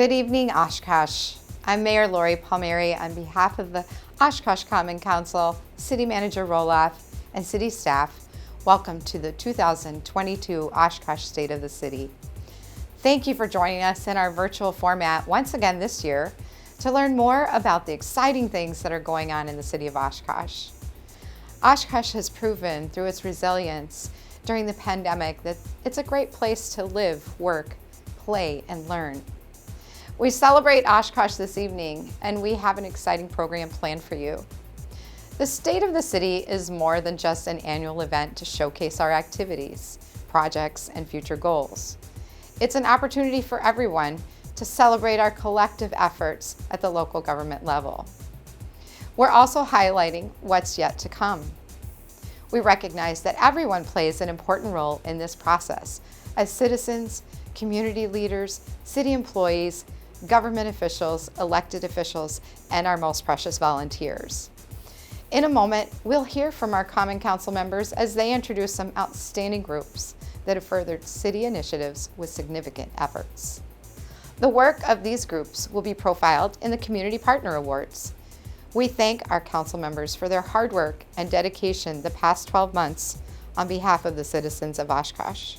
Good evening, Oshkosh. I'm Mayor Lori Palmeri on behalf of the Oshkosh Common Council, City Manager Rohloff, and City staff. Welcome to the 2022 Oshkosh State of the City. Thank you for joining us in our virtual format once again this year to learn more about the exciting things that are going on in the city of Oshkosh. Oshkosh has proven through its resilience during the pandemic that it's a great place to live, work, play, and learn. We celebrate Oshkosh this evening, and we have an exciting program planned for you. The State of the City is more than just an annual event to showcase our activities, projects, and future goals. It's an opportunity for everyone to celebrate our collective efforts at the local government level. We're also highlighting what's yet to come. We recognize that everyone plays an important role in this process as citizens, community leaders, city employees, government officials, elected officials, and our most precious volunteers. In a moment, we'll hear from our Common Council members as they introduce some outstanding groups that have furthered city initiatives with significant efforts. The work of these groups will be profiled in the Community Partner Awards. We thank our council members for their hard work and dedication the past 12 months on behalf of the citizens of Oshkosh.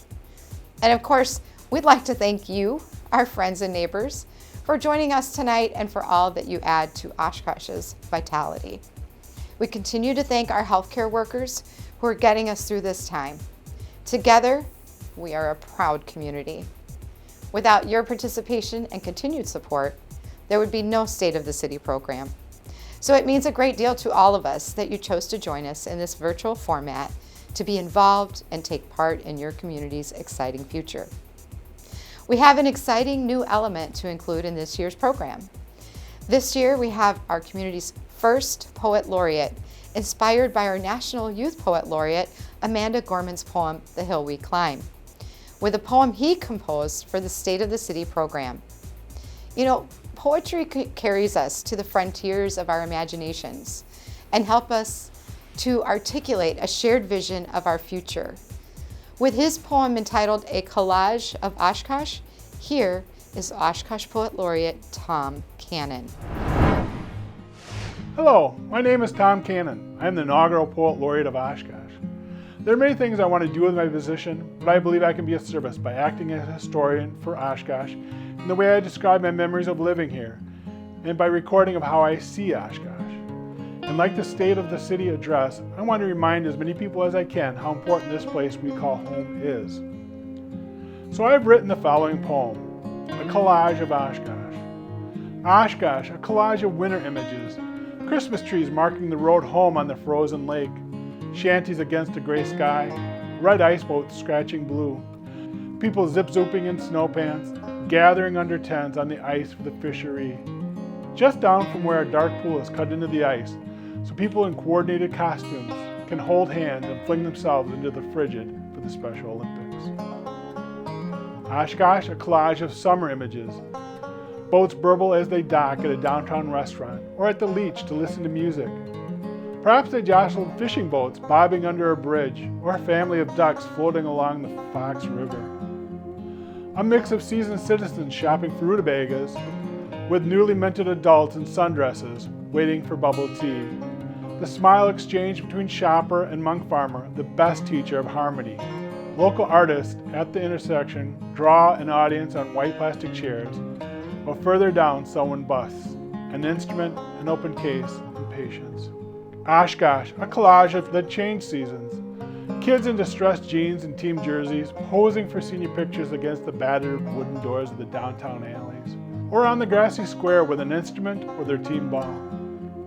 And of course, we'd like to thank you, our friends and neighbors, for joining us tonight and for all that you add to Oshkosh's vitality. We continue to thank our healthcare workers who are getting us through this time. Together, we are a proud community. Without your participation and continued support, there would be no State of the City program. So it means a great deal to all of us that you chose to join us in this virtual format to be involved and take part in your community's exciting future. We have an exciting new element to include in this year's program. This year we have our community's first Poet Laureate, inspired by our National Youth Poet Laureate, Amanda Gorman's poem, The Hill We Climb, with a poem he composed for the State of the City program. You know, poetry carries us to the frontiers of our imaginations and help us to articulate a shared vision of our future. With his poem entitled A Collage of Oshkosh, here is Oshkosh Poet Laureate Tom Cannon. Hello, my name is Tom Cannon. I am the inaugural Poet Laureate of Oshkosh. There are many things I want to do with my position, but I believe I can be of service by acting as a historian for Oshkosh in the way I describe my memories of living here, and by recording of how I see Oshkosh. And like the State of the City address, I want to remind as many people as I can how important this place we call home is. So I have written the following poem, A Collage of Oshkosh. Oshkosh, a collage of winter images, Christmas trees marking the road home on the frozen lake, shanties against a gray sky, red ice boats scratching blue, people zip-zooping in snow pants, gathering under tents on the ice for the fishery, just down from where a dark pool is cut into the ice, so people in coordinated costumes can hold hands and fling themselves into the frigid for the Special Olympics. Oshkosh, a collage of summer images. Boats burble as they dock at a downtown restaurant or at the Leach to listen to music. Perhaps they jostled fishing boats bobbing under a bridge or a family of ducks floating along the Fox River. A mix of seasoned citizens shopping for rutabagas with newly minted adults in sundresses waiting for bubble tea. The smile exchange between shopper and monk farmer, the best teacher of harmony. Local artists at the intersection draw an audience on white plastic chairs, while further down someone busts, an instrument, an open case, and patience. Oshkosh, a collage of the change seasons. Kids in distressed jeans and team jerseys posing for senior pictures against the battered wooden doors of the downtown alleys, or on the grassy square with an instrument or their team ball.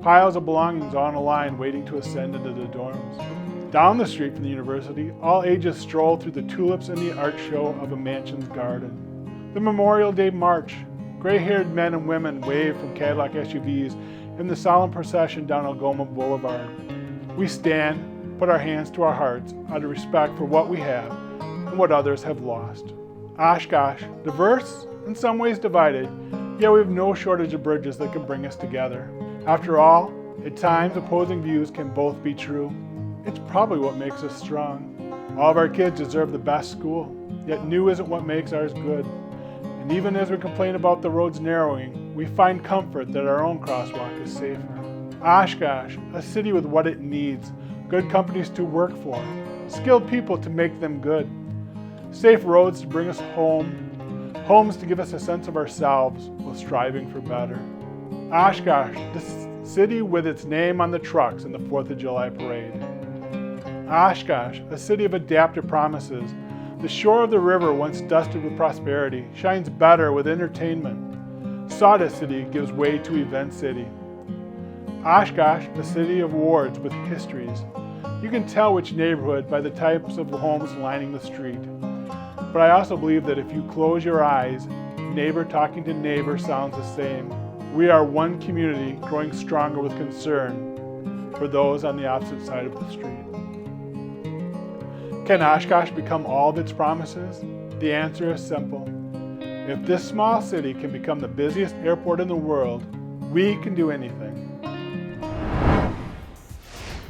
Piles of belongings on a line waiting to ascend into the dorms. Down the street from the university, all ages stroll through the tulips and the art show of a mansion's garden. The Memorial Day March. Gray-haired men and women wave from Cadillac SUVs in the solemn procession down Algoma Boulevard. We stand, put our hands to our hearts out of respect for what we have and what others have lost. Oshkosh, diverse, in some ways divided, yet we have no shortage of bridges that can bring us together. After all, at times opposing views can both be true. It's probably what makes us strong. All of our kids deserve the best school, yet new isn't what makes ours good. And even as we complain about the roads narrowing, we find comfort that our own crosswalk is safer. Oshkosh, a city with what it needs, good companies to work for, skilled people to make them good, safe roads to bring us home, homes to give us a sense of ourselves while striving for better. Oshkosh, the city with its name on the trucks in the 4th of July parade. Oshkosh, a city of adaptive promises. The shore of the river, once dusted with prosperity, shines better with entertainment. Sawdust City gives way to Event City. Oshkosh, a city of wards with histories. You can tell which neighborhood by the types of homes lining the street. But I also believe that if you close your eyes, neighbor talking to neighbor sounds the same. We are one community growing stronger with concern for those on the opposite side of the street. Can Oshkosh become all of its promises? The answer is simple. If this small city can become the busiest airport in the world, we can do anything.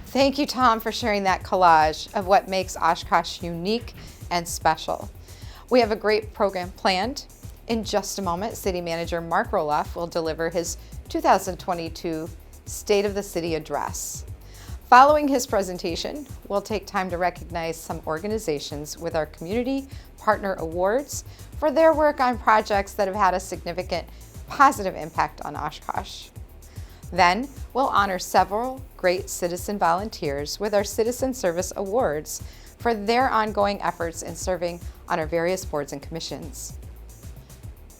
Thank you, Tom, for sharing that collage of what makes Oshkosh unique and special. We have a great program planned. In just a moment, City Manager Mark Rohloff will deliver his 2022 State of the City address. Following his presentation, we'll take time to recognize some organizations with our Community Partner Awards for their work on projects that have had a significant positive impact on Oshkosh. Then, we'll honor several great citizen volunteers with our Citizen Service Awards for their ongoing efforts in serving on our various boards and commissions.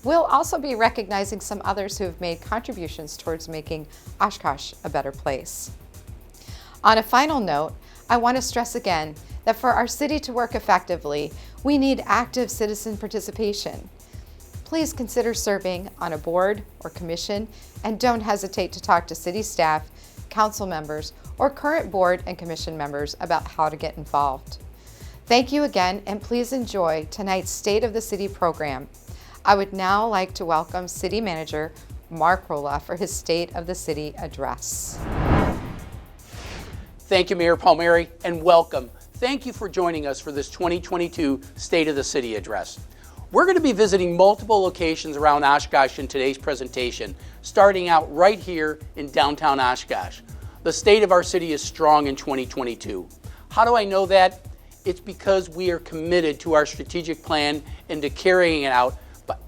We'll also be recognizing some others who have made contributions towards making Oshkosh a better place. On a final note, I want to stress again that for our city to work effectively, we need active citizen participation. Please consider serving on a board or commission, and don't hesitate to talk to city staff, council members, or current board and commission members about how to get involved. Thank you again, and please enjoy tonight's State of the City program. I would now like to welcome City Manager Mark Rohloff for his State of the City address. Thank you, Mayor Palmeri, and welcome. Thank you for joining us for this 2022 State of the City address. We're going to be visiting multiple locations around Oshkosh in today's presentation, starting out right here in downtown Oshkosh. The state of our city is strong in 2022. How do I know that? It's because we are committed to our strategic plan and to carrying it out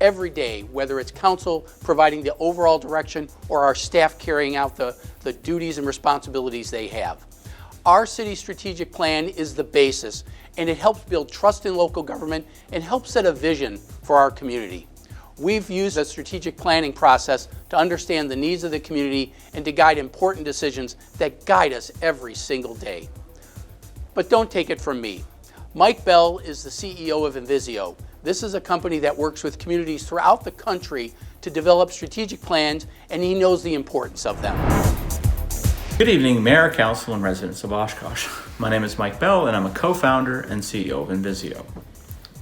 every day, whether it's council providing the overall direction or our staff carrying out the duties and responsibilities they have. Our city strategic plan is the basis, and it helps build trust in local government and helps set a vision for our community. We've used a strategic planning process to understand the needs of the community and to guide important decisions that guide us every single day. But don't take it from me. Mike Bell is the CEO of Invisio. This is a company that works with communities throughout the country to develop strategic plans, and he knows the importance of them. Good evening, Mayor, Council, and residents of Oshkosh. My name is Mike Bell, and I'm a co-founder and CEO of Invisio.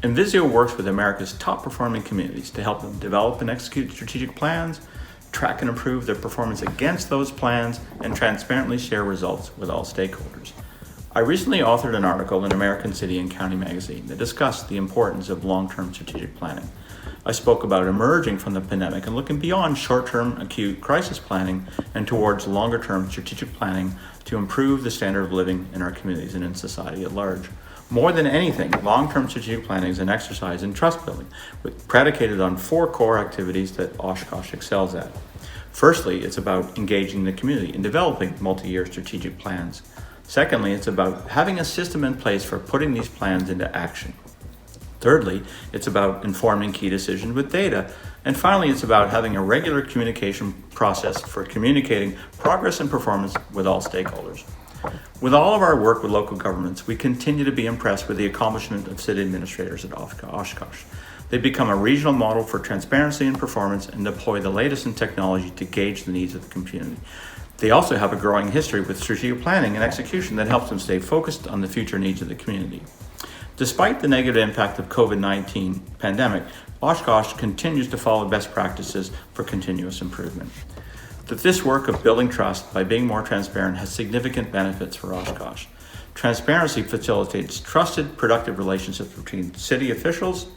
Invisio works with America's top-performing communities to help them develop and execute strategic plans, track and improve their performance against those plans, and transparently share results with all stakeholders. I recently authored an article in American City and County magazine that discussed the importance of long-term strategic planning. I spoke about emerging from the pandemic and looking beyond short-term acute crisis planning and towards longer-term strategic planning to improve the standard of living in our communities and in society at large. More than anything, long-term strategic planning is an exercise in trust building, predicated on 4 core activities that Oshkosh excels at. Firstly, it's about engaging the community in developing multi-year strategic plans. Secondly, it's about having a system in place for putting these plans into action. Thirdly, it's about informing key decisions with data. And finally, it's about having a regular communication process for communicating progress and performance with all stakeholders. With all of our work with local governments, we continue to be impressed with the accomplishment of city administrators at Oshkosh. They become a regional model for transparency and performance and deploy the latest in technology to gauge the needs of the community. They also have a growing history with strategic planning and execution that helps them stay focused on the future needs of the community. Despite the negative impact of COVID-19 pandemic, Oshkosh continues to follow best practices for continuous improvement. This work of building trust by being more transparent has significant benefits for Oshkosh. Transparency facilitates trusted, productive relationships between city officials,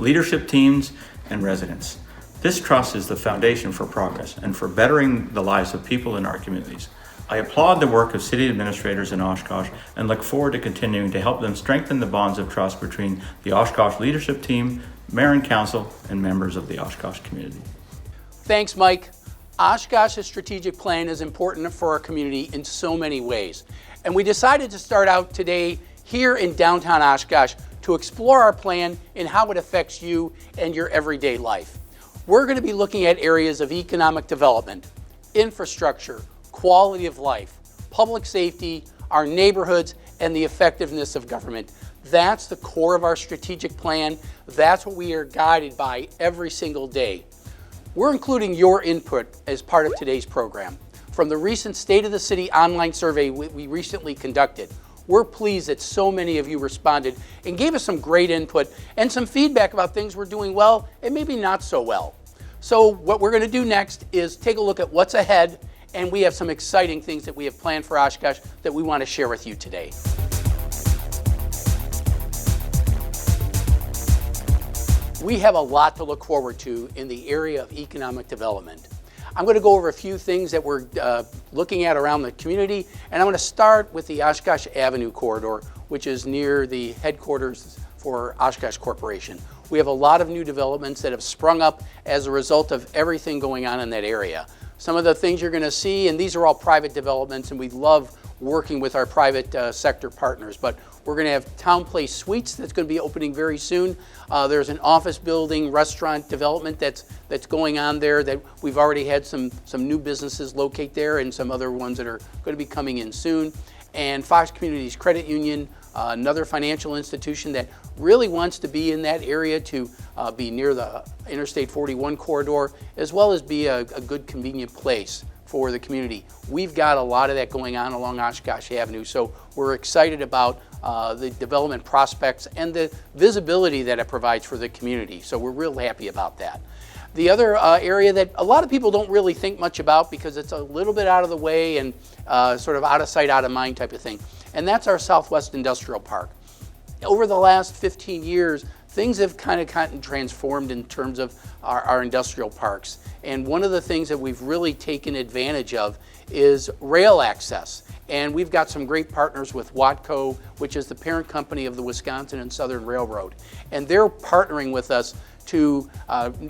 leadership teams, and residents. This trust is the foundation for progress and for bettering the lives of people in our communities. I applaud the work of city administrators in Oshkosh and look forward to continuing to help them strengthen the bonds of trust between the Oshkosh leadership team, mayor and council, and members of the Oshkosh community. Thanks, Mike. Oshkosh's strategic plan is important for our community in so many ways. And we decided to start out today here in downtown Oshkosh to explore our plan and how it affects you and your everyday life. We're going to be looking at areas of economic development, infrastructure, quality of life, public safety, our neighborhoods, and the effectiveness of government. That's the core of our strategic plan. That's what we are guided by every single day. We're including your input as part of today's program. From the recent State of the City online survey we recently conducted, we're pleased that so many of you responded and gave us some great input and some feedback about things we're doing well and maybe not so well. So what we're going to do next is take a look at what's ahead, and we have some exciting things that we have planned for Oshkosh that we want to share with you today. We have a lot to look forward to in the area of economic development. I'm going to go over a few things that we're looking at around the community, and I'm going to start with the Oshkosh Avenue corridor, which is near the headquarters for Oshkosh Corporation. We have a lot of new developments that have sprung up as a result of everything going on in that area. Some of the things you're going to see, and these are all private developments, and we love working with our private sector partners, but we're going to have Town Place Suites that's going to be opening very soon. There's an office building, restaurant development that's going on there that we've already had some new businesses locate there and some other ones that are going to be coming in soon. And Fox Communities Credit Union, another financial institution that really wants to be in that area to be near the Interstate 41 corridor, as well as be a good convenient place for the community. We've got a lot of that going on along Oshkosh Avenue, so we're excited about the development prospects and the visibility that it provides for the community. So we're real happy about that. The other area that a lot of people don't really think much about because it's a little bit out of the way and sort of out of sight, out of mind type of thing, and that's our Southwest Industrial Park. Over the last 15 years, things have kind of gotten transformed in terms of our industrial parks. And one of the things that we've really taken advantage of is rail access. And we've got some great partners with Watco, which is the parent company of the Wisconsin and Southern Railroad. And they're partnering with us to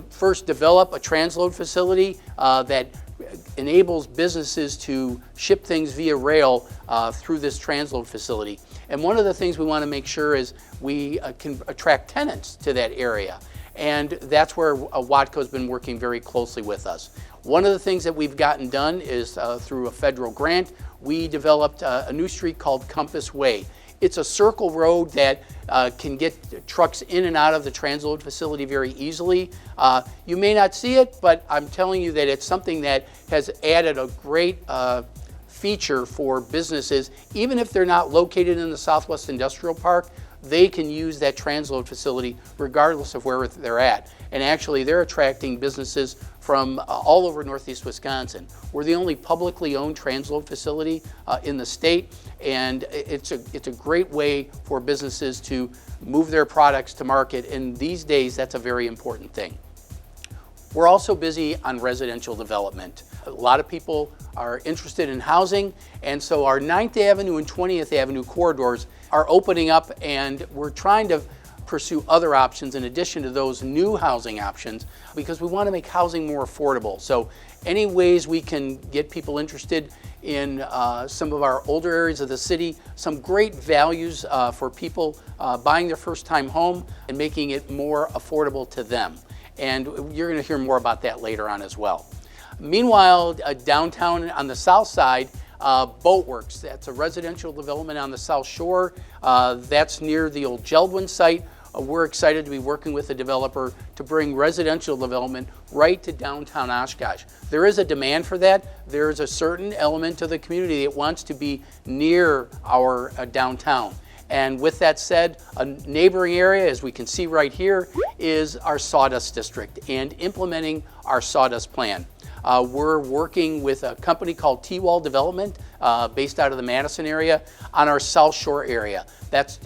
first develop a transload facility that enables businesses to ship things via rail through this transload facility. And one of the things we want to make sure is we can attract tenants to that area. And that's where Watco's been working very closely with us. One of the things that we've gotten done is through a federal grant, we developed a new street called Compass Way. It's a circle road that can get trucks in and out of the transload facility very easily. You may not see it, but I'm telling you that it's something that has added a great feature for businesses. Even if they're not located in the Southwest Industrial Park, they can use that transload facility regardless of where they're at. And actually, they're attracting businesses from all over Northeast Wisconsin. We're the only publicly owned transload facility in the state, and it's a great way for businesses to move their products to market, and these days that's a very important thing. We're also busy on residential development. A lot of people are interested in housing, and so our 9th Avenue and 20th Avenue corridors are opening up, and we're trying to pursue other options in addition to those new housing options because we want to make housing more affordable. So any ways we can get people interested in some of our older areas of the city, some great values for people buying their first time home and making it more affordable to them. And you're going to hear more about that later on as well. Meanwhile, downtown on the south side, Boatworks, that's a residential development on the South Shore. That's near the old Geldwin site. We're excited to be working with the developer to bring residential development right to downtown Oshkosh. There is a demand for that. There is a certain element of the community that wants to be near our downtown. And with that said, a neighboring area, as we can see right here, is our Sawdust District and implementing our Sawdust Plan. We're working with a company called T-Wall Development based out of the Madison area on our South Shore area. That's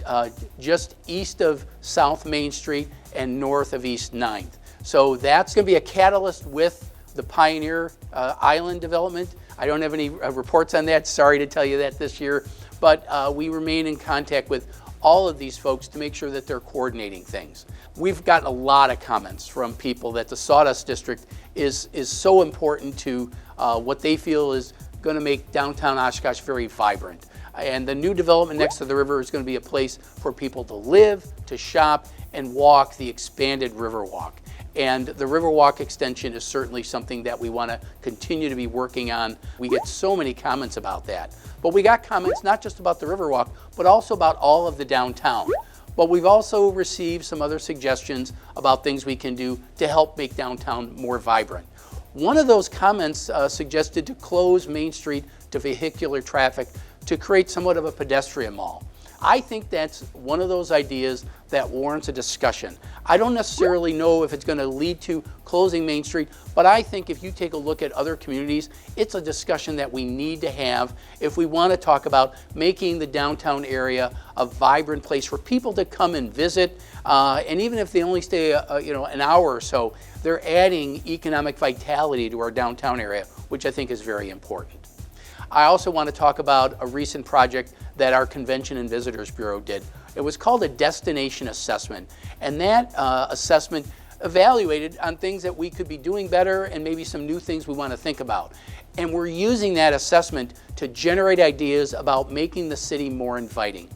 just east of South Main Street and north of East 9th. So that's going to be a catalyst with the Pioneer Island development. I don't have any reports on that, sorry to tell you that this year, but we remain in contact with all of these folks to make sure that they're coordinating things. We've gotten a lot of comments from people that the Sawdust District is so important to what they feel is going to make downtown Oshkosh very vibrant. And the new development next to the river is going to be a place for people to live, to shop, and walk the expanded Riverwalk. And the Riverwalk extension is certainly something that we want to continue to be working on. We get so many comments about that. But we got comments not just about the Riverwalk, but also about all of the downtown. But we've also received some other suggestions about things we can do to help make downtown more vibrant. One of those comments suggested to close Main Street to vehicular traffic to create somewhat of a pedestrian mall. I think that's one of those ideas that warrants a discussion. I don't necessarily know if it's going to lead to closing Main Street, but I think if you take a look at other communities, it's a discussion that we need to have if we want to talk about making the downtown area a vibrant place for people to come and visit. And even if they only stay an hour or so, they're adding economic vitality to our downtown area, which I think is very important. I also want to talk about a recent project that our Convention and Visitors Bureau did. It was called a destination assessment, and that assessment evaluated on things that we could be doing better and maybe some new things we want to think about. And we're using that assessment to generate ideas about making the city more inviting.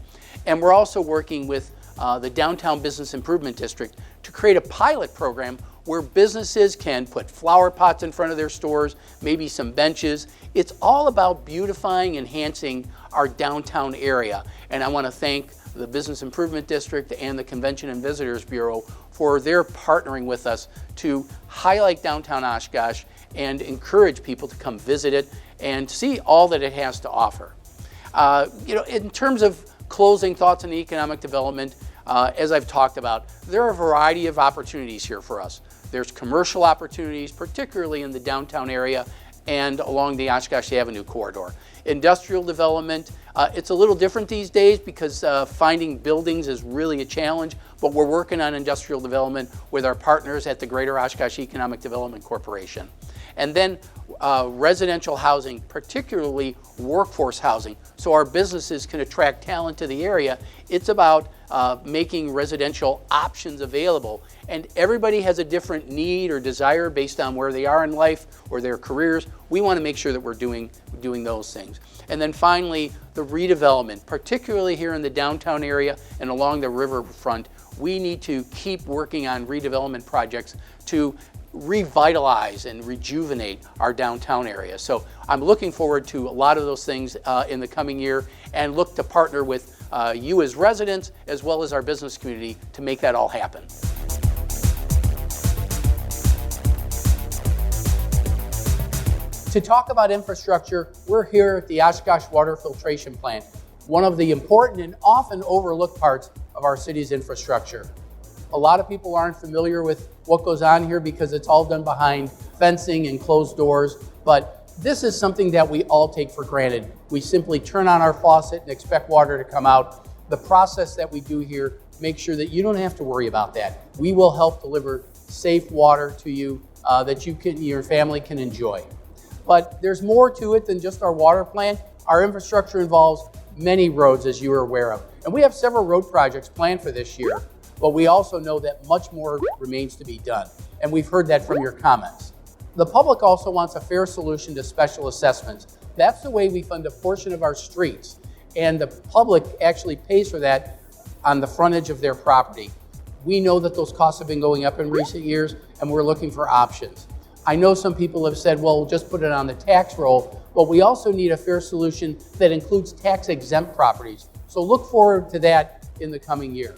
And we're also working with the Downtown Business Improvement District to create a pilot program where businesses can put flower pots in front of their stores, maybe some benches. It's all about beautifying, enhancing our downtown area. And I want to thank the Business Improvement District and the Convention and Visitors Bureau for their partnering with us to highlight downtown Oshkosh and encourage people to come visit it and see all that it has to offer. In terms of closing thoughts on economic development, as I've talked about, there are a variety of opportunities here for us. There's commercial opportunities, particularly in the downtown area and along the Oshkosh Avenue corridor. Industrial development, it's a little different these days because finding buildings is really a challenge, but we're working on industrial development with our partners at the Greater Oshkosh Economic Development Corporation. And then residential housing, particularly workforce housing, so our businesses can attract talent to the area. It's about making residential options available. And everybody has a different need or desire based on where they are in life or their careers. We want to make sure that we're doing those things. And then finally, the redevelopment, particularly here in the downtown area and along the riverfront. We need to keep working on redevelopment projects to revitalize and rejuvenate our downtown area. So I'm looking forward to a lot of those things in the coming year and look to partner with you as residents as well as our business community to make that all happen. To talk about infrastructure, we're here at the Oshkosh Water Filtration Plant, one of the important and often overlooked parts of our city's infrastructure. A lot of people aren't familiar with what goes on here because it's all done behind fencing and closed doors, but this is something that we all take for granted. We simply turn on our faucet and expect water to come out. The process that we do here makes sure that you don't have to worry about that. We will help deliver safe water to you that your family can enjoy. But there's more to it than just our water plant. Our infrastructure involves many roads, as you are aware of. And we have several road projects planned for this year, but we also know that much more remains to be done. And we've heard that from your comments. The public also wants a fair solution to special assessments. That's the way we fund a portion of our streets. And the public actually pays for that on the frontage of their property. We know that those costs have been going up in recent years, and we're looking for options. I know some people have said, well, just put it on the tax roll, but we also need a fair solution that includes tax-exempt properties. So look forward to that in the coming year.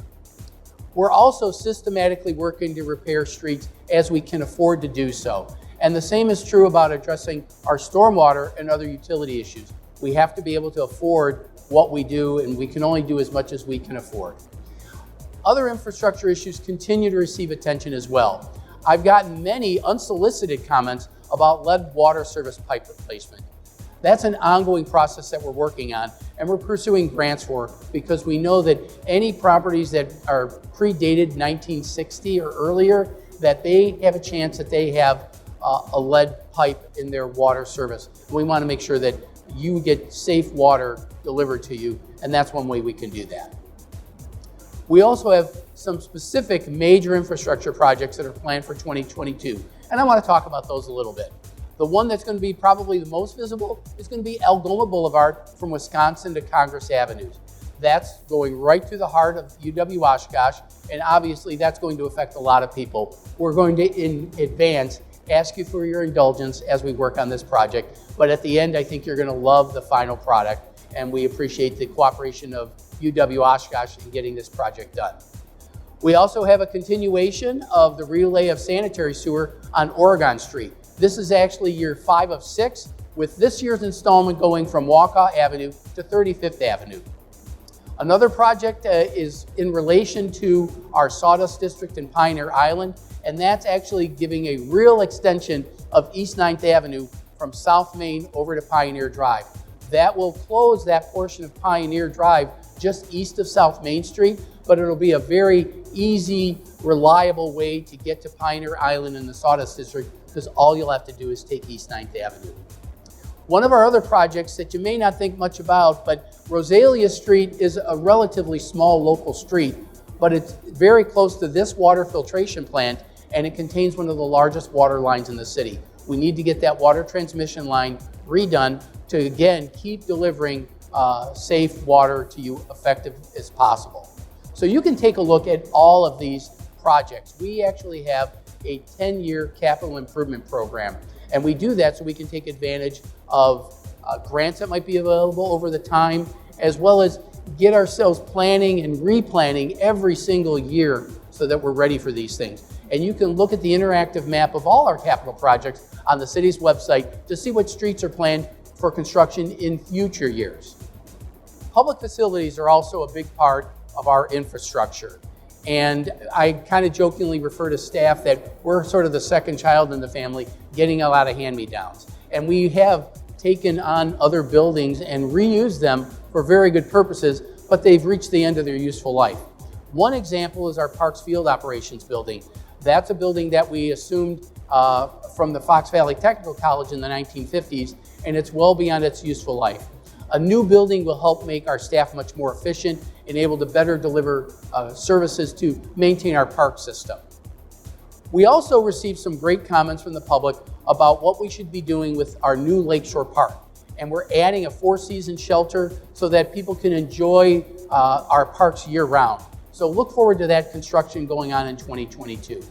We're also systematically working to repair streets as we can afford to do so. And the same is true about addressing our stormwater and other utility issues. We have to be able to afford what we do, and we can only do as much as we can afford. Other infrastructure issues continue to receive attention as well. I've gotten many unsolicited comments about lead water service pipe replacement. That's an ongoing process that we're working on, and we're pursuing grants for, because we know that any properties that are predated 1960 or earlier, that they have a chance that they have a lead pipe in their water service. And we want to make sure that you get safe water delivered to you, and that's one way we can do that. We also have some specific major infrastructure projects that are planned for 2022, and I want to talk about those a little bit. The one that's going to be probably the most visible is going to be Algoma Boulevard from Wisconsin to Congress Avenues. That's going right through the heart of UW-Oshkosh, and obviously that's going to affect a lot of people. We're going to, in advance, ask you for your indulgence as we work on this project, but at the end, I think you're going to love the final product, and we appreciate the cooperation of UW-Oshkosh in getting this project done. We also have a continuation of the relay of sanitary sewer on Oregon Street. This is actually year 5 of 6, with this year's installment going from Waukau Avenue to 35th Avenue. Another project is in relation to our Sawdust District in Pioneer Island, and that's actually giving a real extension of East 9th Avenue from South Main over to Pioneer Drive. That will close that portion of Pioneer Drive just east of South Main Street, but it'll be a very easy, reliable way to get to Pioneer Island in the Sawdust District, because all you'll have to do is take East 9th Avenue. One of our other projects that you may not think much about, but Rosalia Street is a relatively small local street, but it's very close to this water filtration plant, and it contains one of the largest water lines in the city. We need to get that water transmission line redone to, again, keep delivering safe water to you effective as possible. So you can take a look at all of these projects. We actually have a 10-year capital improvement program, and we do that so we can take advantage of grants that might be available over the time, as well as get ourselves planning and replanning every single year so that we're ready for these things. And you can look at the interactive map of all our capital projects on the city's website to see what streets are planned for construction in future years. Public facilities are also a big part of our infrastructure. And I kind of jokingly refer to staff that we're sort of the second child in the family, getting a lot of hand-me-downs. And we have taken on other buildings and reused them for very good purposes, but they've reached the end of their useful life. One example is our Parks Field Operations building. That's a building that we assumed from the Fox Valley Technical College in the 1950s, and it's well beyond its useful life. A new building will help make our staff much more efficient and able to better deliver services to maintain our park system. We also received some great comments from the public about what we should be doing with our new Lakeshore Park. And we're adding a 4-season shelter so that people can enjoy our parks year-round. So look forward to that construction going on in 2022.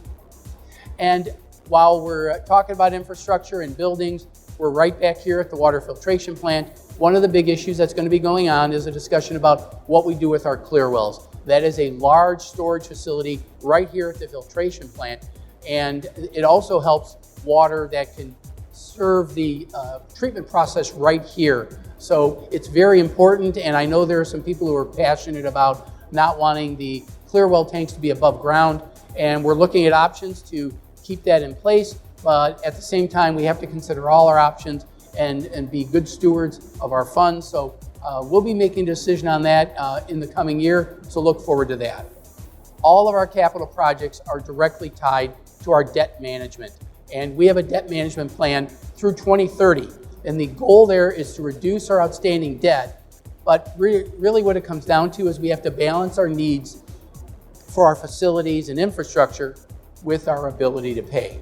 And while we're talking about infrastructure and buildings, we're right back here at the water filtration plant. One of the big issues that's going to be going on is a discussion about what we do with our clear wells. That is a large storage facility right here at the filtration plant, and it also helps water that can serve the treatment process right here. So it's very important, and I know there are some people who are passionate about not wanting the clear well tanks to be above ground, and we're looking at options to keep that in place, but at the same time we have to consider all our options and be good stewards of our funds. So we'll be making a decision on that in the coming year, so look forward to that. All of our capital projects are directly tied to our debt management, and we have a debt management plan through 2030, and the goal there is to reduce our outstanding debt, but really what it comes down to is we have to balance our needs for our facilities and infrastructure with our ability to pay.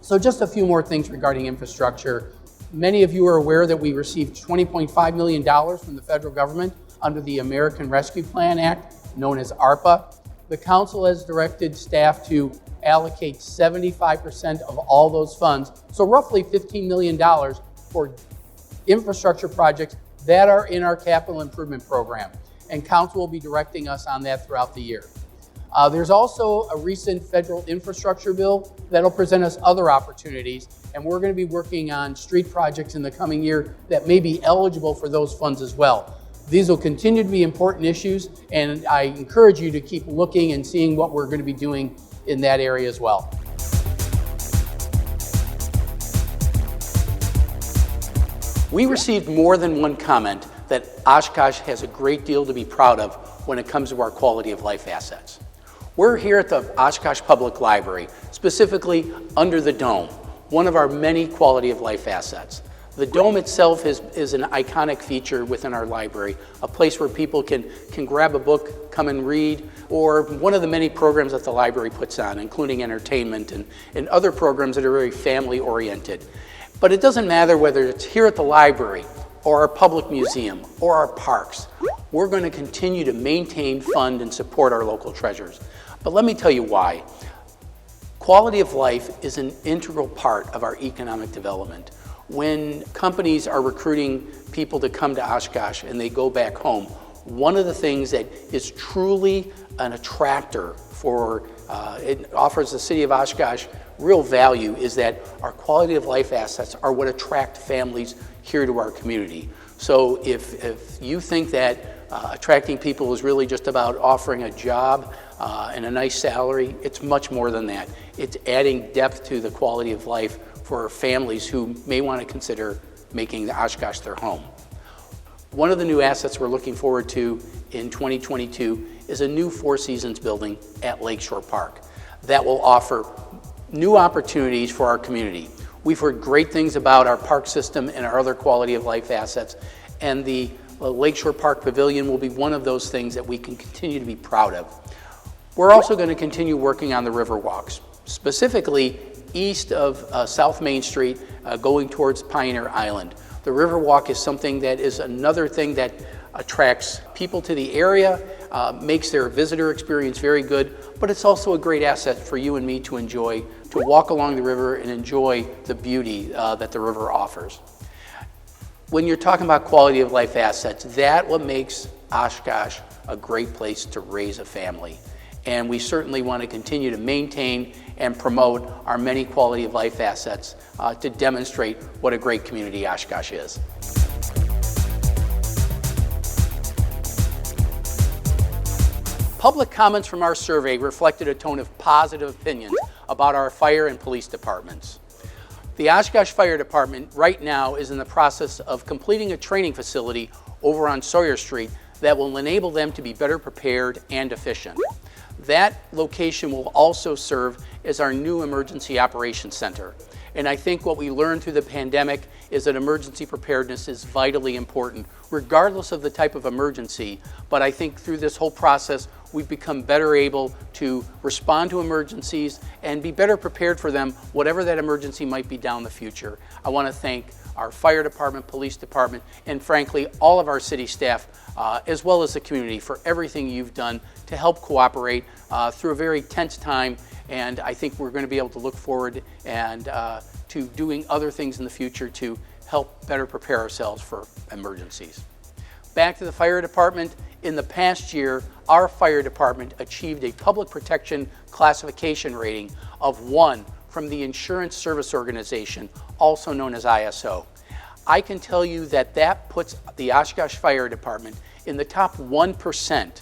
So just a few more things regarding infrastructure. Many of you are aware that we received $20.5 million from the federal government under the American Rescue Plan Act, known as ARPA. The council has directed staff to allocate 75% of all those funds, so roughly $15 million for infrastructure projects that are in our capital improvement program. And council will be directing us on that throughout the year. There's also a recent federal infrastructure bill that'll present us other opportunities, and we're going to be working on street projects in the coming year that may be eligible for those funds as well. These will continue to be important issues, and I encourage you to keep looking and seeing what we're going to be doing in that area as well. We received more than one comment that Oshkosh has a great deal to be proud of when it comes to our quality of life assets. We're here at the Oshkosh Public Library, specifically under the dome, one of our many quality of life assets. The dome itself is an iconic feature within our library, a place where people can grab a book, come and read, or one of the many programs that the library puts on, including entertainment and other programs that are very family oriented. But it doesn't matter whether it's here at the library or our public museum or our parks. We're going to continue to maintain, fund, and support our local treasures. But let me tell you why. Quality of life is an integral part of our economic development. When companies are recruiting people to come to Oshkosh and they go back home, one of the things that is truly an attractor for, it offers the city of Oshkosh real value, is that our quality of life assets are what attract families here to our community. So if you think that attracting people is really just about offering a job and a nice salary, it's much more than that. It's adding depth to the quality of life for families who may want to consider making the Oshkosh their home. One of the new assets we're looking forward to in 2022 is a new Four Seasons building at Lakeshore Park that will offer new opportunities for our community. We've heard great things about our park system and our other quality of life assets, and the Lakeshore Park Pavilion will be one of those things that we can continue to be proud of. We're also going to continue working on the river walks, specifically east of South Main Street, going towards Pioneer Island. The river walk is something that is another thing that attracts people to the area, makes their visitor experience very good, but it's also a great asset for you and me to enjoy, to walk along the river and enjoy the beauty that the river offers. When you're talking about quality of life assets, that's what makes Oshkosh a great place to raise a family. And we certainly want to continue to maintain and promote our many quality of life assets to demonstrate what a great community Oshkosh is. Public comments from our survey reflected a tone of positive opinions about our fire and police departments. The Oshkosh Fire Department right now is in the process of completing a training facility over on Sawyer Street that will enable them to be better prepared and efficient. That location will also serve as our new emergency operations center. And I think what we learned through the pandemic is that emergency preparedness is vitally important, regardless of the type of emergency. But I think through this whole process, we've become better able to respond to emergencies and be better prepared for them, whatever that emergency might be down the future. I want to thank our fire department, police department, and frankly, all of our city staff, as well as the community, for everything you've done to help cooperate through a very tense time. And I think we're going to be able to look forward and to doing other things in the future to help better prepare ourselves for emergencies. Back to the fire department. In the past year, our fire department achieved a public protection classification rating of 1 from the Insurance Service Organization, also known as ISO. I can tell you that that puts the Oshkosh Fire Department in the top 1%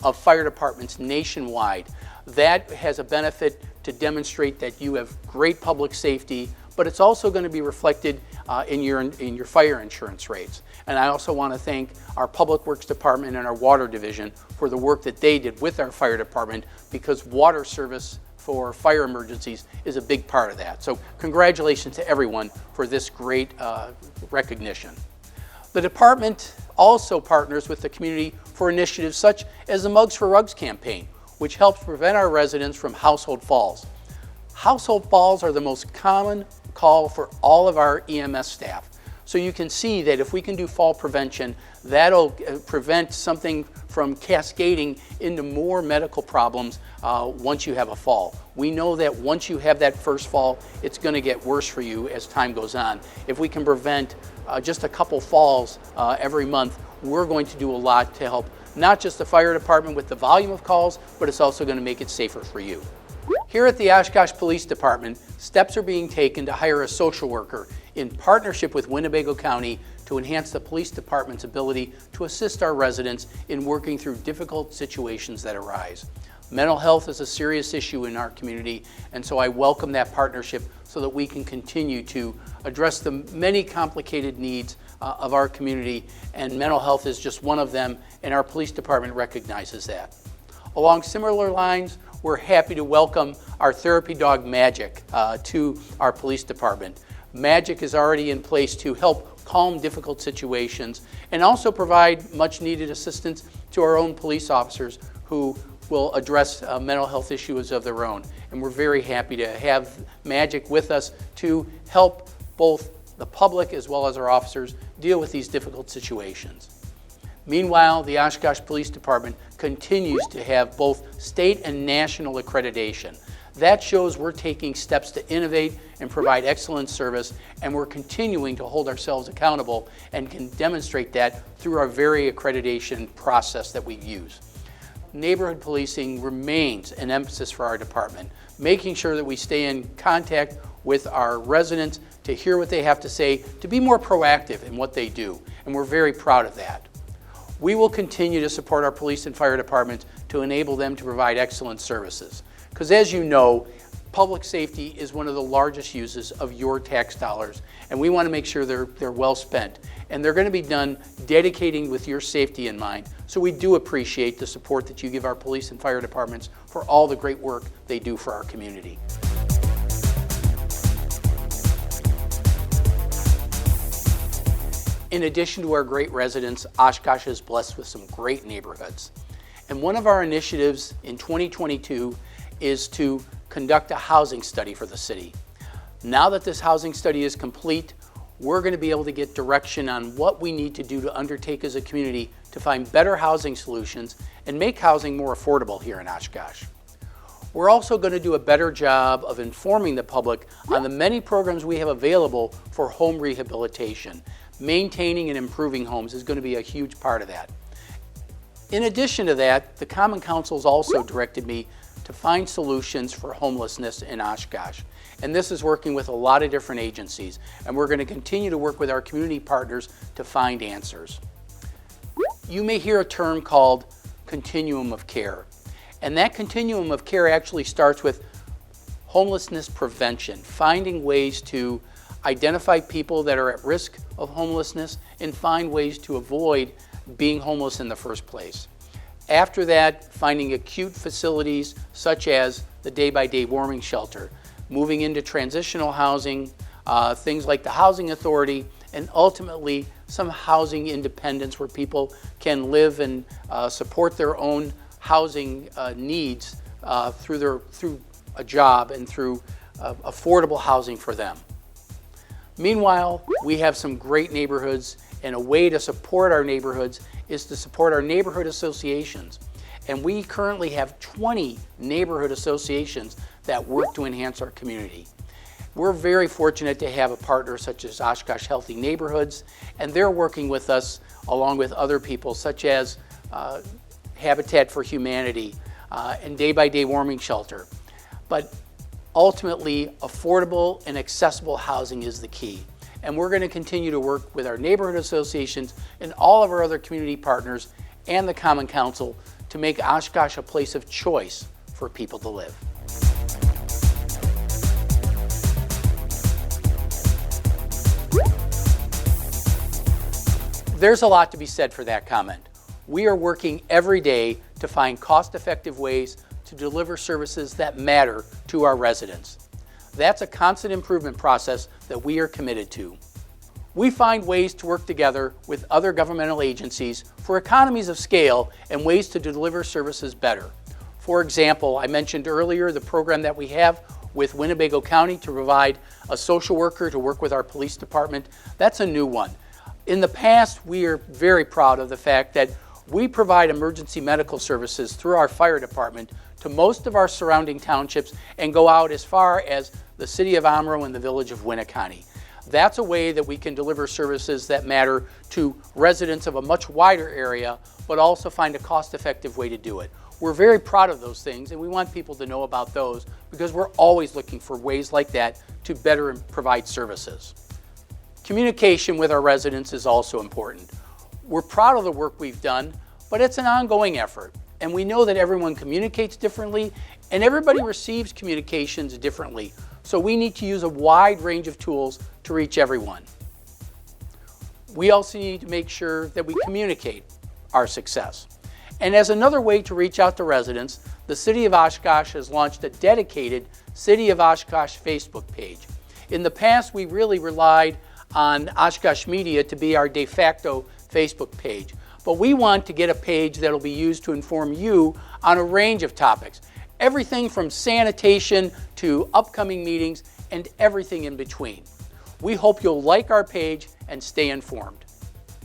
of fire departments nationwide. That has a benefit to demonstrate that you have great public safety, but it's also going to be reflected in your fire insurance rates. And I also want to thank our Public Works Department and our Water Division for the work that they did with our fire department, because water service for fire emergencies is a big part of that. So congratulations to everyone for this great recognition. The department also partners with the community for initiatives such as the Mugs for Rugs campaign, which helps prevent our residents from household falls. Household falls are the most common call for all of our EMS staff. So you can see that if we can do fall prevention, that'll prevent something from cascading into more medical problems once you have a fall. We know that once you have that first fall, it's going to get worse for you as time goes on. If we can prevent just a couple falls every month, we're going to do a lot to help not just the fire department with the volume of calls, but it's also going to make it safer for you. Here at the Oshkosh Police Department, steps are being taken to hire a social worker in partnership with Winnebago County to enhance the police department's ability to assist our residents in working through difficult situations that arise. Mental health is a serious issue in our community, and so I welcome that partnership so that we can continue to address the many complicated needs of our community, and mental health is just one of them, and our police department recognizes that. Along similar lines, we're happy to welcome our therapy dog Magic to our police department. Magic is already in place to help calm difficult situations and also provide much needed assistance to our own police officers who will address mental health issues of their own. And we're very happy to have Magic with us to help both the public as well as our officers deal with these difficult situations. Meanwhile, the Oshkosh Police Department continues to have both state and national accreditation. That shows we're taking steps to innovate and provide excellent service, and we're continuing to hold ourselves accountable and can demonstrate that through our very accreditation process that we use. Neighborhood policing remains an emphasis for our department, making sure that we stay in contact with our residents to hear what they have to say, to be more proactive in what they do, and we're very proud of that. We will continue to support our police and fire departments to enable them to provide excellent services. Because as you know, public safety is one of the largest uses of your tax dollars, and we want to make sure they're well spent. And they're going to be done dedicating with your safety in mind. So we do appreciate the support that you give our police and fire departments for all the great work they do for our community. In addition to our great residents, Oshkosh is blessed with some great neighborhoods. And one of our initiatives in 2022 is to conduct a housing study for the city. Now that this housing study is complete, we're going to be able to get direction on what we need to do to undertake as a community to find better housing solutions and make housing more affordable here in Oshkosh. We're also going to do a better job of informing the public on the many programs we have available for home rehabilitation. Maintaining and improving homes is going to be a huge part of that. In addition to that, the Common Council's also directed me to find solutions for homelessness in Oshkosh. And this is working with a lot of different agencies, and we're going to continue to work with our community partners to find answers. You may hear a term called continuum of care, and that continuum of care actually starts with homelessness prevention, finding ways to identify people that are at risk of homelessness and find ways to avoid being homeless in the first place. After that, finding acute facilities such as the day-by-day warming shelter, moving into transitional housing, things like the housing authority, and ultimately some housing independence where people can live and support their own housing needs through a job and through affordable housing for them. Meanwhile, we have some great neighborhoods, and a way to support our neighborhoods is to support our neighborhood associations. And we currently have 20 neighborhood associations that work to enhance our community. We're very fortunate to have a partner such as Oshkosh Healthy Neighborhoods, and they're working with us along with other people such as Habitat for Humanity and Day-by-Day Warming Shelter. But ultimately, affordable and accessible housing is the key. And we're going to continue to work with our neighborhood associations and all of our other community partners and the Common Council to make Oshkosh a place of choice for people to live. There's a lot to be said for that comment. We are working every day to find cost-effective ways to deliver services that matter to our residents. That's a constant improvement process that we are committed to. We find ways to work together with other governmental agencies for economies of scale and ways to deliver services better. For example, I mentioned earlier the program that we have with Winnebago County to provide a social worker to work with our police department. That's a new one. In the past, we are very proud of the fact that we provide emergency medical services through our fire department to most of our surrounding townships and go out as far as the city of Omro and the village of Winneconne. That's a way that we can deliver services that matter to residents of a much wider area, but also find a cost-effective way to do it. We're very proud of those things, and we want people to know about those because we're always looking for ways like that to better provide services. Communication with our residents is also important. We're proud of the work we've done, but it's an ongoing effort. And we know that everyone communicates differently and everybody receives communications differently. So we need to use a wide range of tools to reach everyone. We also need to make sure that we communicate our success. And as another way to reach out to residents, the City of Oshkosh has launched a dedicated City of Oshkosh Facebook page. In the past, we really relied on Oshkosh Media to be our de facto Facebook page. But we want to get a page that will be used to inform you on a range of topics. Everything from sanitation to upcoming meetings and everything in between. We hope you'll like our page and stay informed.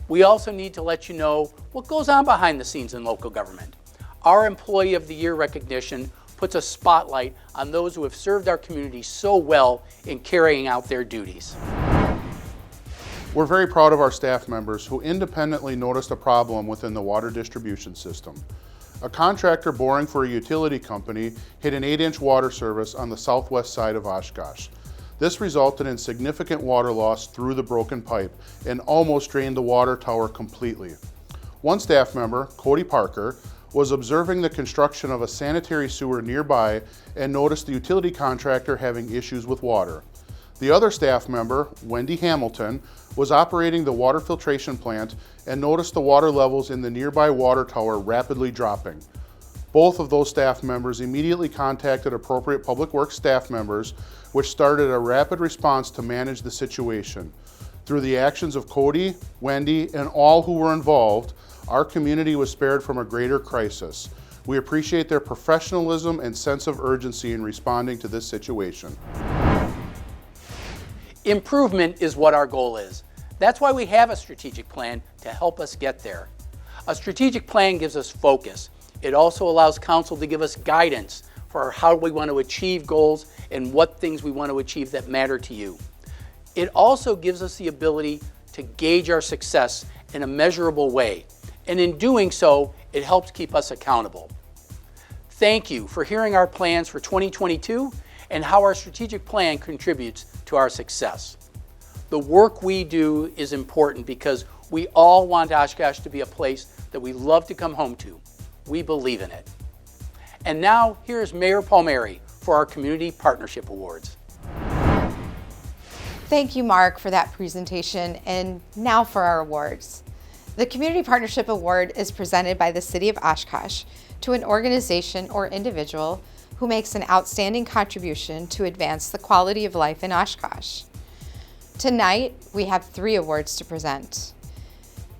We also need to let you know what goes on behind the scenes in local government. Our Employee of the Year recognition puts a spotlight on those who have served our community so well in carrying out their duties. We're very proud of our staff members who independently noticed a problem within the water distribution system. A contractor boring for a utility company hit an 8-inch water service on the southwest side of Oshkosh. This resulted in significant water loss through the broken pipe and almost drained the water tower completely. One staff member, Cody Parker, was observing the construction of a sanitary sewer nearby and noticed the utility contractor having issues with water. The other staff member, Wendy Hamilton, was operating the water filtration plant and noticed the water levels in the nearby water tower rapidly dropping. Both of those staff members immediately contacted appropriate public works staff members, which started a rapid response to manage the situation. Through the actions of Cody, Wendy, and all who were involved, our community was spared from a greater crisis. We appreciate their professionalism and sense of urgency in responding to this situation. Improvement is what our goal is. That's why we have a strategic plan to help us get there. A strategic plan gives us focus. It also allows council to give us guidance for how we want to achieve goals and what things we want to achieve that matter to you. It also gives us the ability to gauge our success in a measurable way. And in doing so, it helps keep us accountable. Thank you for hearing our plans for 2022 and how our strategic plan contributes to our success. The work we do is important because we all want Oshkosh to be a place that we love to come home to. We believe in it. And now, here's Mayor Palmeri for our Community Partnership Awards. Thank you, Mark, for that presentation. And now for our awards. The Community Partnership Award is presented by the City of Oshkosh to an organization or individual who makes an outstanding contribution to advance the quality of life in Oshkosh. Tonight, we have 3 awards to present.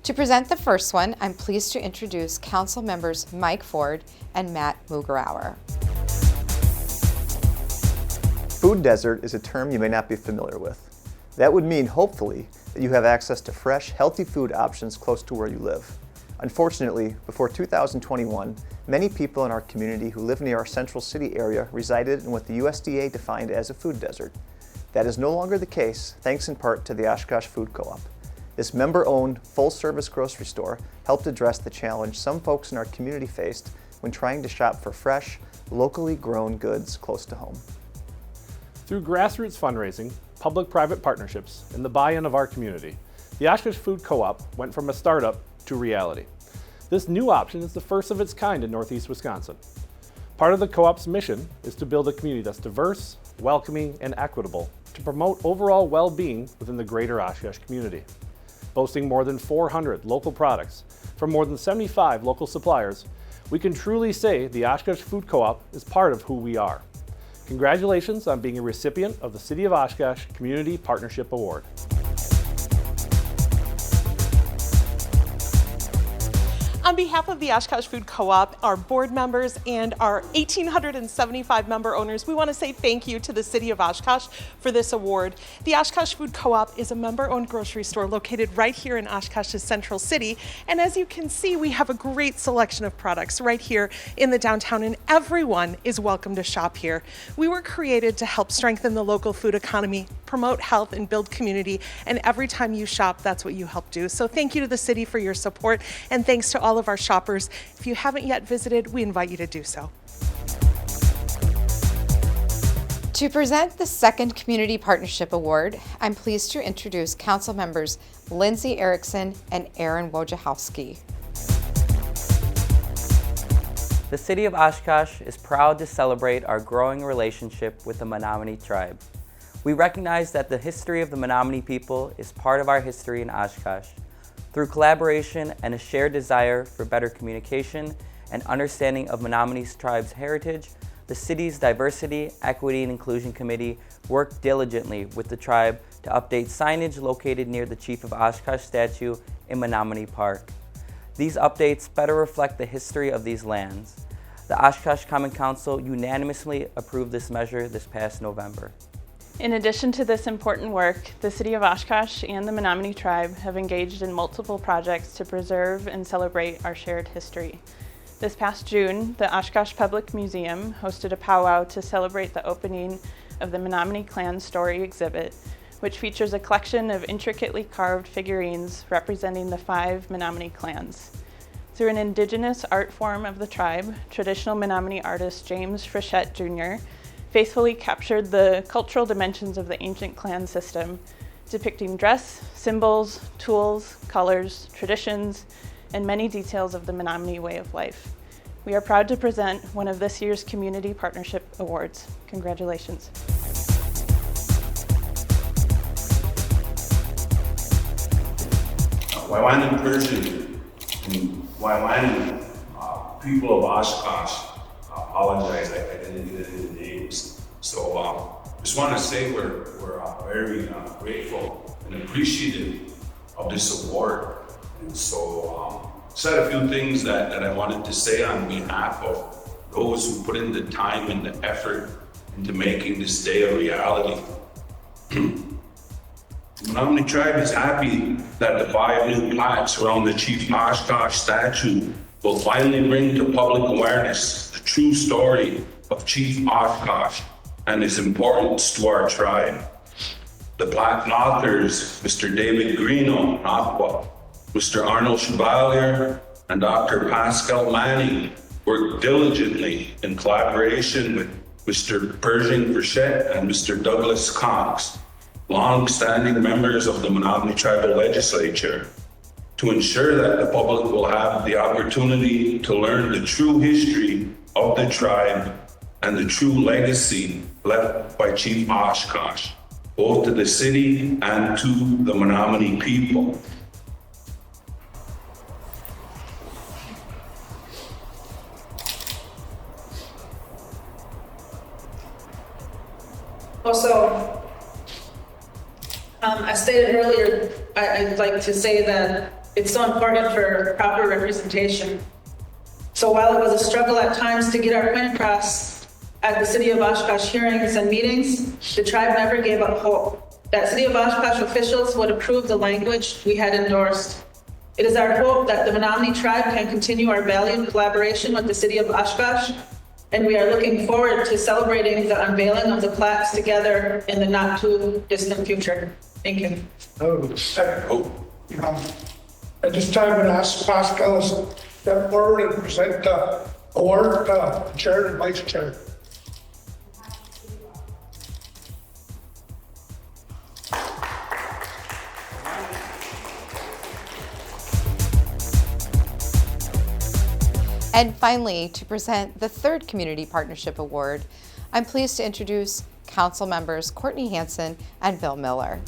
To present the first one, I'm pleased to introduce Council members Mike Ford and Matt Mugerauer. Food desert is a term you may not be familiar with. That would mean, hopefully, that you have access to fresh, healthy food options close to where you live. Unfortunately, before 2021, many people in our community who live near our central city area resided in what the USDA defined as a food desert. That is no longer the case, thanks in part to the Oshkosh Food Co-op. This member-owned, full-service grocery store helped address the challenge some folks in our community faced when trying to shop for fresh, locally grown goods close to home. Through grassroots fundraising, public-private partnerships, and the buy-in of our community, the Oshkosh Food Co-op went from a startup to reality. This new option is the first of its kind in Northeast Wisconsin. Part of the co-op's mission is to build a community that's diverse, welcoming, and equitable to promote overall well-being within the greater Oshkosh community. Boasting more than 400 local products from more than 75 local suppliers, we can truly say the Oshkosh Food Co-op is part of who we are. Congratulations on being a recipient of the City of Oshkosh Community Partnership Award. On behalf of the Oshkosh Food Co-op, our board members, and our 1,875 member owners, we want to say thank you to the City of Oshkosh for this award. The Oshkosh Food Co-op is a member-owned grocery store located right here in Oshkosh's Central City. And as you can see, we have a great selection of products right here in the downtown, and everyone is welcome to shop here. We were created to help strengthen the local food economy, promote health, and build community. And every time you shop, that's what you help do. So thank you to the city for your support, and thanks to all of our shoppers. If you haven't yet visited, we invite you to do so. To present the second Community Partnership Award, I'm pleased to introduce Council members Lindsay Erickson and Aaron Wojciechowski. The City of Oshkosh is proud to celebrate our growing relationship with the Menominee tribe. We recognize that the history of the Menominee people is part of our history in Oshkosh. Through collaboration and a shared desire for better communication and understanding of Menominee tribe's heritage, the city's Diversity, Equity, and Inclusion Committee worked diligently with the tribe to update signage located near the Chief of Oshkosh statue in Menominee Park. These updates better reflect the history of these lands. The Oshkosh Common Council unanimously approved this measure this past November. In addition to this important work, the City of Oshkosh and the Menominee tribe have engaged in multiple projects to preserve and celebrate our shared history. This past June, the Oshkosh Public Museum hosted a powwow to celebrate the opening of the Menominee Clan Story exhibit, which features a collection of intricately carved figurines representing the 5 Menominee clans. Through an indigenous art form of the tribe, traditional Menominee artist James Frechette Jr. faithfully captured the cultural dimensions of the ancient clan system, depicting dress, symbols, tools, colors, traditions, and many details of the Menominee way of life. We are proud to present one of this year's Community Partnership Awards. Congratulations. Waiwani Persian and Waiwani people of Oshkosh, apologize, I didn't get into the names. So just want to say we're very grateful and appreciative of this award. And so said a few things that I wanted to say on behalf of those who put in the time and the effort into making this day a reality. The Menominee tribe is happy that the 5 new plaques around the Chief Oshkosh statue will finally bring to public awareness the true story of Chief Oshkosh and his importance to our tribe. The plaque authors, Mr. David Greeno, Aqua, Mr. Arnold Chevalier, and Dr. Pascal Manning worked diligently in collaboration with Mr. Pershing Frechette and Mr. Douglas Cox, long-standing members of the Menominee Tribal Legislature, to ensure that the public will have the opportunity to learn the true history of the tribe and the true legacy left by Chief Oshkosh, both to the city and to the Menominee people. Also, I stated earlier, I'd like to say that it's so important for proper representation. So while it was a struggle at times to get our point across at the City of Oshkosh hearings and meetings, the tribe never gave up hope that City of Oshkosh officials would approve the language we had endorsed. It is our hope that the Menominee tribe can continue our valued collaboration with the City of Oshkosh, and we are looking forward to celebrating the unveiling of the plaques together in the not too distant future. Thank you. At this time, I'm going to ask Pascal to step forward and present the award to Chair and Vice Chair. And finally, to present the 3rd Community Partnership Award, I'm pleased to introduce Council members Courtney Hanson and Bill Miller.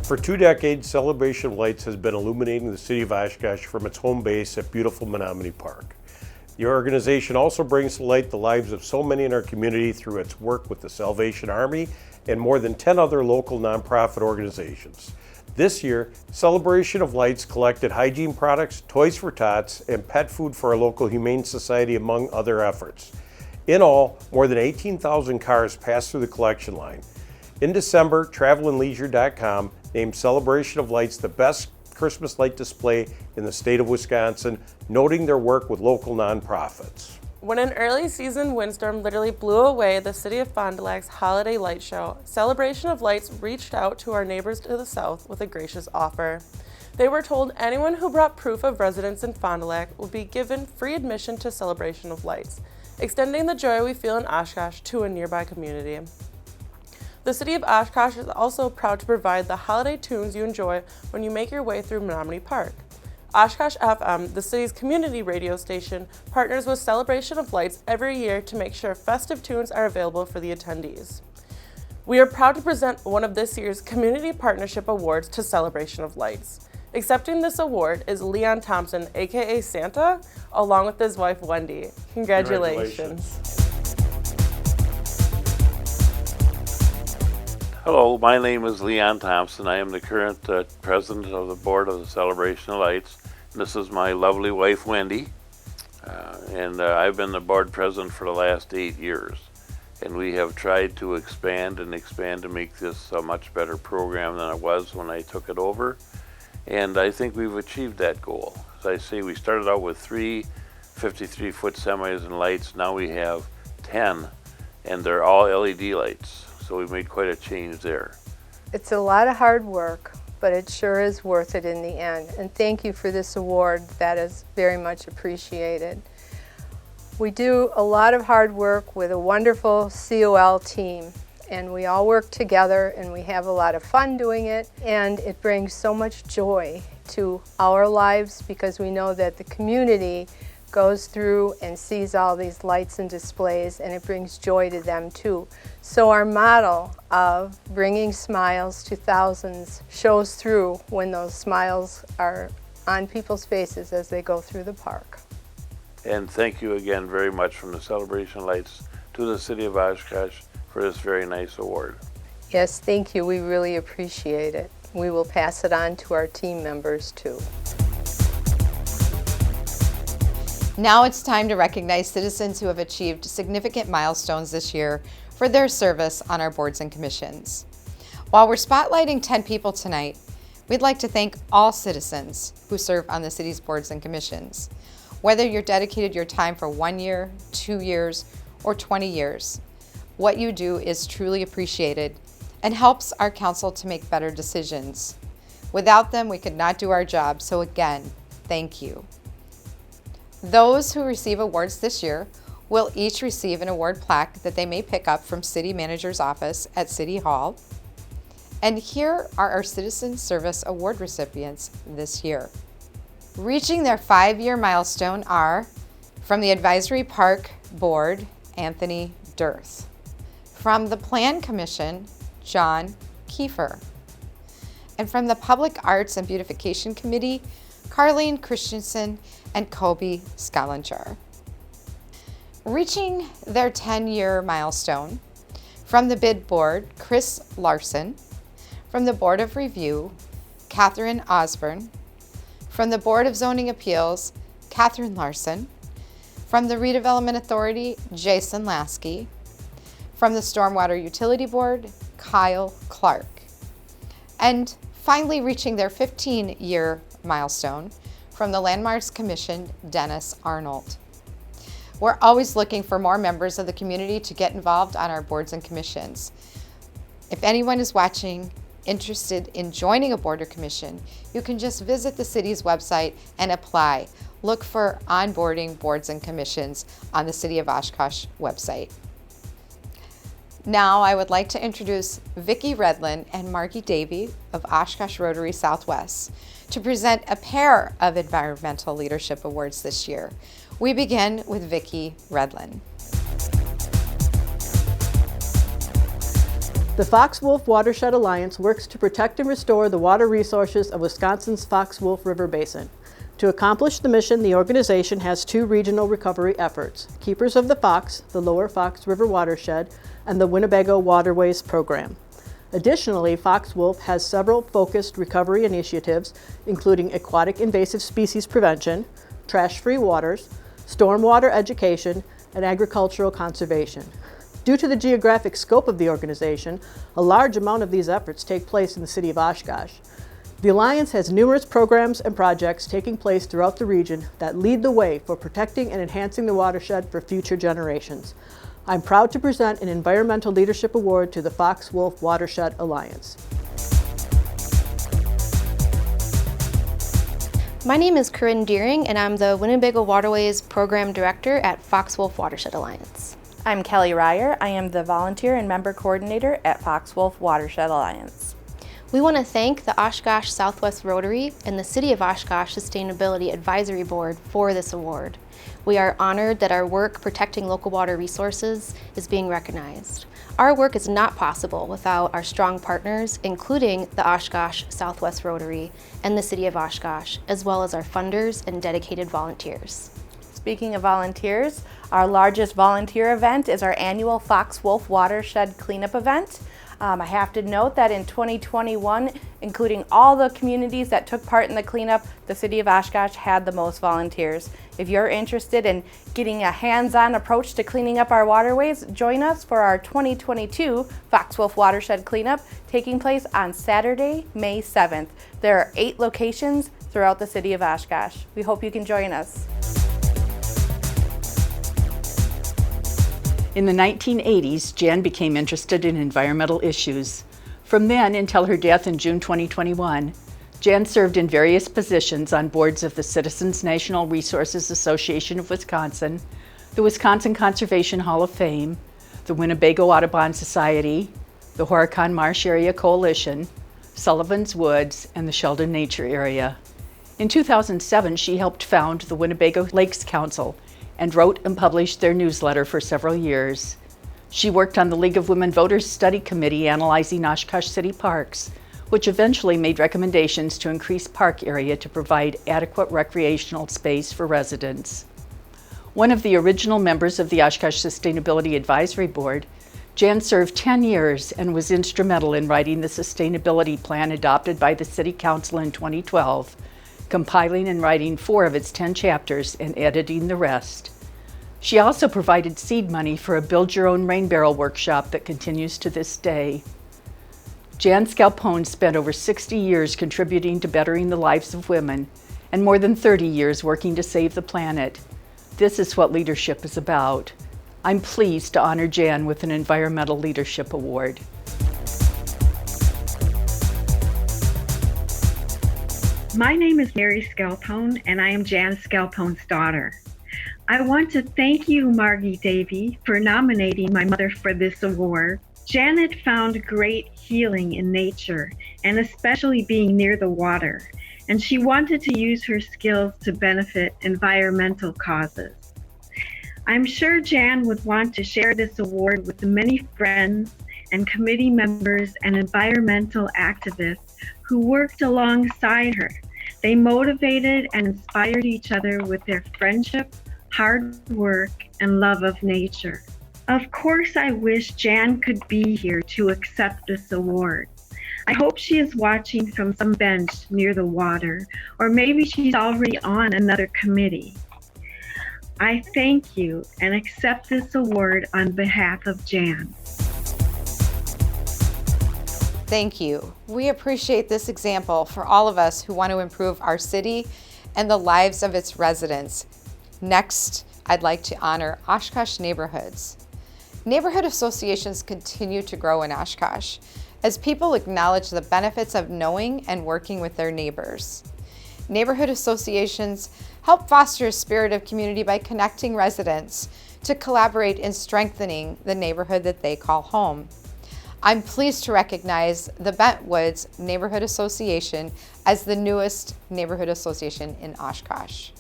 For 2 decades, Celebration of Lights has been illuminating the city of Oshkosh from its home base at beautiful Menominee Park. The organization also brings to light the lives of so many in our community through its work with the Salvation Army and more than 10 other local nonprofit organizations. This year, Celebration of Lights collected hygiene products, toys for tots, and pet food for our local Humane Society, among other efforts. In all, more than 18,000 cars passed through the collection line. In December, TravelandLeisure.com named Celebration of Lights the best Christmas light display in the state of Wisconsin, noting their work with local nonprofits. When an early season windstorm literally blew away the city of Fond du Lac's holiday light show, Celebration of Lights reached out to our neighbors to the south with a gracious offer. They were told anyone who brought proof of residence in Fond du Lac would be given free admission to Celebration of Lights, extending the joy we feel in Oshkosh to a nearby community. The city of Oshkosh is also proud to provide the holiday tunes you enjoy when you make your way through Menominee Park. Oshkosh FM, the city's community radio station, partners with Celebration of Lights every year to make sure festive tunes are available for the attendees. We are proud to present one of this year's Community Partnership Awards to Celebration of Lights. Accepting this award is Leon Thompson, aka Santa, along with his wife Wendy. Congratulations. Hello, my name is Leon Thompson. I am the current president of the board of the Celebration of Lights. This is my lovely wife, Wendy, and I've been the board president for the last 8 years. And we have tried to expand to make this a much better program than it was when I took it over. And I think we've achieved that goal. As I say, we started out with 3 53-foot semis and lights. Now we have 10, and they're all LED lights. So we've made quite a change there. It's a lot of hard work, but it sure is worth it in the end. And thank you for this award. That is very much appreciated. We do a lot of hard work with a wonderful COL team, and we all work together and we have a lot of fun doing it, and it brings so much joy to our lives because we know that the community goes through and sees all these lights and displays, and it brings joy to them too. So our motto of bringing smiles to thousands shows through when those smiles are on people's faces as they go through the park. And thank you again very much from the Celebration Lights to the City of Oshkosh for this very nice award. Yes, thank you. We really appreciate it. We will pass it on to our team members too. Now it's time to recognize citizens who have achieved significant milestones this year for their service on our boards and commissions. While we're spotlighting 10 people tonight, we'd like to thank all citizens who serve on the city's boards and commissions. Whether you're dedicated your time for 1 year, 2 years, or 20 years, what you do is truly appreciated and helps our council to make better decisions. Without them, we could not do our job, so again, thank you. Those who receive awards this year will each receive an award plaque that they may pick up from City Manager's office at City Hall. And here are our Citizen Service Award recipients this year. Reaching their 5-year milestone are, from the Advisory Park Board, Anthony Dirth. From the Plan Commission, John Kiefer. And from the Public Arts and Beautification Committee, Carlene Christensen and Kobe Scallanchar. Reaching their 10-year milestone, from the Bid Board, Chris Larson. From the Board of Review, Catherine Osborne. From the Board of Zoning Appeals, Catherine Larson. From the Redevelopment Authority, Jason Lasky. From the Stormwater Utility Board, Kyle Clark. And finally reaching their 15-year milestone, from the Landmarks Commission, Dennis Arnold. We're always looking for more members of the community to get involved on our boards and commissions. If anyone is watching interested in joining a board or commission, you can just visit the city's website and apply. Look for onboarding boards and commissions on the City of Oshkosh website. Now I would like to introduce Vicki Redlin and Margie Davey of Oshkosh Rotary Southwest to present a pair of Environmental Leadership Awards this year. We begin with Vicki Redlin. The Fox Wolf Watershed Alliance works to protect and restore the water resources of Wisconsin's Fox Wolf River Basin. To accomplish the mission, the organization has 2 regional recovery efforts: Keepers of the Fox, the Lower Fox River Watershed, and the Winnebago Waterways Program. Additionally, Fox Wolf has several focused recovery initiatives, including aquatic invasive species prevention, trash-free waters, stormwater education, and agricultural conservation. Due to the geographic scope of the organization, a large amount of these efforts take place in the City of Oshkosh. The Alliance has numerous programs and projects taking place throughout the region that lead the way for protecting and enhancing the watershed for future generations. I'm proud to present an Environmental Leadership Award to the Fox Wolf Watershed Alliance. My name is Corinne Deering, and I'm the Winnebago Waterways Program Director at Fox Wolf Watershed Alliance. I'm Kelly Ryer. I am the Volunteer and Member Coordinator at Fox Wolf Watershed Alliance. We want to thank the Oshkosh Southwest Rotary and the City of Oshkosh Sustainability Advisory Board for this award. We are honored that our work protecting local water resources is being recognized. Our work is not possible without our strong partners, including the Oshkosh Southwest Rotary and the City of Oshkosh, as well as our funders and dedicated volunteers. Speaking of volunteers, our largest volunteer event is our annual Fox Wolf Watershed Cleanup event. I have to note that in 2021, including all the communities that took part in the cleanup, the City of Oshkosh had the most volunteers. If you're interested in getting a hands-on approach to cleaning up our waterways, join us for our 2022 Fox Wolf Watershed Cleanup taking place on Saturday, May 7th. There are 8 locations throughout the City of Oshkosh. We hope you can join us. In the 1980s, Jan became interested in environmental issues. From then until her death in June 2021, Jan served in various positions on boards of the Citizens National Resources Association of Wisconsin, the Wisconsin Conservation Hall of Fame, the Winnebago Audubon Society, the Horicon Marsh Area Coalition, Sullivan's Woods, and the Sheldon Nature Area. In 2007, she helped found the Winnebago Lakes Council and wrote and published their newsletter for several years. She worked on the League of Women Voters Study Committee analyzing Oshkosh City parks, which eventually made recommendations to increase park area to provide adequate recreational space for residents. One of the original members of the Oshkosh Sustainability Advisory Board, Jan served 10 years and was instrumental in writing the sustainability plan adopted by the City Council in 2012, compiling and writing 4 of its 10 chapters and editing the rest. She also provided seed money for a Build Your Own Rain Barrel workshop that continues to this day. Jan Scalpone spent over 60 years contributing to bettering the lives of women and more than 30 years working to save the planet. This is what leadership is about. I'm pleased to honor Jan with an Environmental Leadership Award. My name is Mary Scalpone, and I am Jan Scalpone's daughter. I want to thank you, Margie Davey, for nominating my mother for this award. Janet found great healing in nature, and especially being near the water, and she wanted to use her skills to benefit environmental causes. I'm sure Jan would want to share this award with the many friends and committee members and environmental activists who worked alongside her. They motivated and inspired each other with their friendship, hard work, and love of nature. Of course, I wish Jan could be here to accept this award. I hope she is watching from some bench near the water, or maybe she's already on another committee. I thank you and accept this award on behalf of Jan. Thank you. We appreciate this example for all of us who want to improve our city and the lives of its residents. Next, I'd like to honor Oshkosh neighborhoods. Neighborhood associations continue to grow in Oshkosh as people acknowledge the benefits of knowing and working with their neighbors. Neighborhood associations help foster a spirit of community by connecting residents to collaborate in strengthening the neighborhood that they call home. I'm pleased to recognize the Bentwoods Neighborhood Association as the newest neighborhood association in Oshkosh.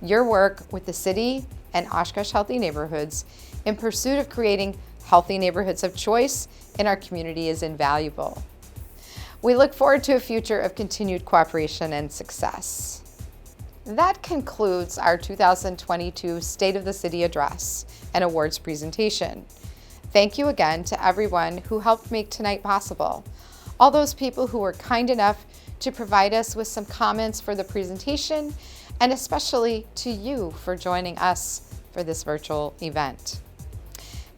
Your work with the city and Oshkosh Healthy Neighborhoods in pursuit of creating healthy neighborhoods of choice in our community is invaluable. We look forward to a future of continued cooperation and success. That concludes our 2022 State of the City Address and Awards presentation. Thank you again to everyone who helped make tonight possible. All those people who were kind enough to provide us with some comments for the presentation, and especially to you for joining us for this virtual event.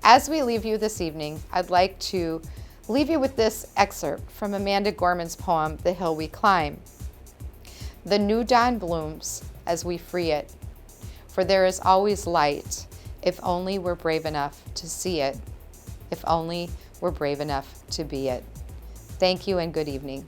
As we leave you this evening, I'd like to leave you with this excerpt from Amanda Gorman's poem, The Hill We Climb. The new dawn blooms as we free it, for there is always light, if only we're brave enough to see it, if only we're brave enough to be it. Thank you and good evening.